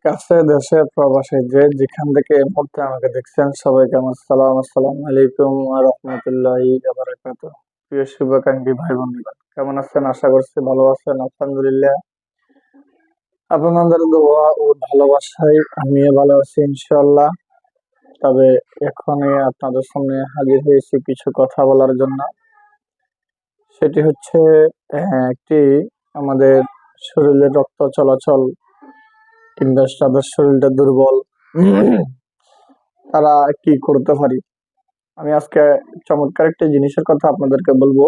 কাছে দেশে প্রবাসে যে যেখান থেকে এই মুহূর্তে আমাকে দেখছেন সবাইকে আমার সালাম, আসসালামু আলাইকুম ওয়া রাহমাতুল্লাহি ওয়া বারাকাতুহু। প্রিয় শুভাকাঙ্ক্ষী ভাই বন্ধুগণ, কেমন আছেন? আশা করছি ভালো আছেন। আলহামদুলিল্লাহ, আপনাদের দোয়া ও ভালোবাসায় আমিও ভালো আছি ইনশাআল্লাহ। তবে এখনই আপনাদের সামনে হাজির হয়েছি কিছু কথা বলার জন্য। সেটি হচ্ছে একটি আমাদের শরীরের রক্ত চলাচল কিংবা যাদের শরীরটা দুর্বল তারা কি করতে পারি। আমি আজকে চমৎকার একটা জিনিসের কথা আপনাদেরকে বলবো।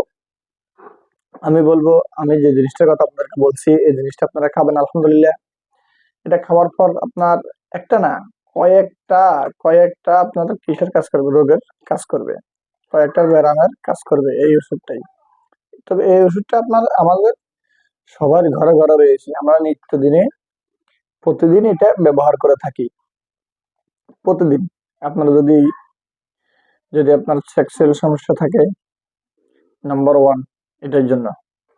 আমি যে জিনিসটার কথা আপনাদেরকে বলছি এই জিনিসটা আপনারা খাবেন আলহামদুলিল্লাহ। এটা খাওয়ার পর আপনার একটা না কয়েকটা কয়েকটা আপনাদের কিসের কাজ করবে, রোগের কাজ করবে, কয়েকটা ব্যারামের কাজ করবে এই ওষুধটাই। তবে এই ওষুধটা আমাদের সবার ঘরে ঘরে রয়েছে, আমরা নিত্যদিনে প্রতিদিন এটা ব্যবহার করে থাকি। প্রতিদিন আপনারা যদি যদি আপনার সেক্সুয়াল সমস্যা থাকে, নাম্বার ওয়ান এটার জন্য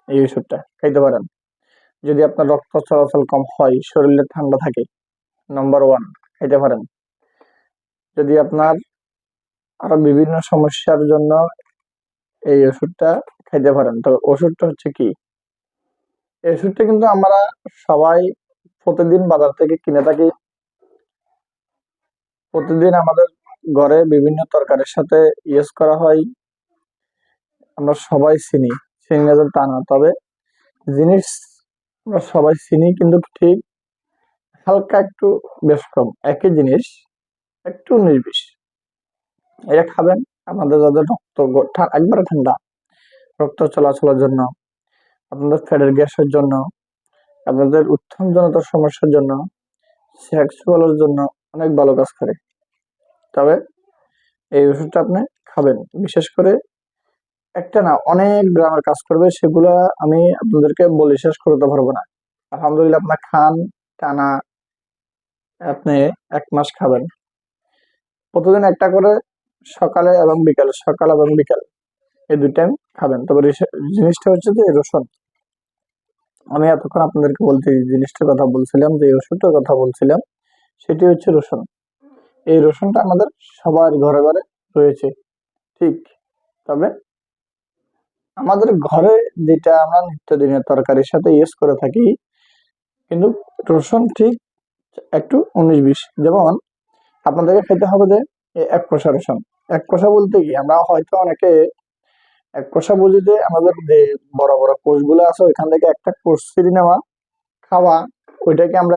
এই ওষুধটা খাইতে পারেন। যদি আপনার রক্ত চলাচল কম হয়, শরীরে ঠান্ডা থাকে, নাম্বার ওয়ান খাইতে পারেন। যদি আপনার আরো বিভিন্ন সমস্যার জন্য এই ওষুধটা খাইতে পারেন। তবে ওষুধটা হচ্ছে কি, এই ওষুধটা কিন্তু আমরা সবাই প্রতিদিন বাজার থেকে কিনে থাকি। প্রতিদিন আমাদের ঘরে বিভিন্ন তরকারির সাথে ইউজ করা হয়। আমরা সবাই চিনি, চিনি না তা না, তবে জিনিস আমরা সবাই চিনি, কিন্তু ঠিক হালকা একটু বেশ কম। একই জিনিস একটু 19-20 এটা খাবেন। আমাদের যাদের রক্ত একবারে ঠান্ডা, রক্ত চলাচলের জন্য, আপনাদের ফ্যাটের গ্যাসের জন্য, আপনাদের উত্থানজনিত সমস্যার জন্য, সেক্সুয়ালের জন্য অনেক ভালো কাজ করে। তবে এই ওষুধটা আপনি খাবেন। বিশেষ করে একটা না অনেক গ্রামের কাজ করবে, সেগুলা আমি আপনাদেরকে বলে শেষ করতে পারবো না। আলহামদুলিল্লাহ, আপনার খান টানা আপনি 1 মাস খাবেন। প্রতিদিন একটা করে সকাল এবং বিকাল এই 2 টাইম খাবেন। তবে জিনিসটা হচ্ছে যে রসুন। আমি এতক্ষণ আপনাদেরকে বলতে জিনিসটার কথা বলছিলাম, যে ওষুধটার কথা বলছিলাম, সেটি হচ্ছে রসুন। এই রসুনটা আমাদের সবার ঘরে ঘরে রয়েছে, ঠিক। তবে আমাদের ঘরে যেটা আমরা নিত্যদিনের তরকারির সাথে ইউজ করে থাকি, কিন্তু রসুন ঠিক একটু 19-20। যেমন আপনাদেরকে খেতে হবে যে 1 কোষা রসুন। 1 কোষা বলতে কি, আমরা হয়তো অনেকে 1 কোষা বুঝি যে আমাদের যে বড় বড় কোষগুলো আছে ওইখান থেকে একটা কোষ ছিঁড়ে নেওয়া, খাওয়া, ওইটাকে আমরা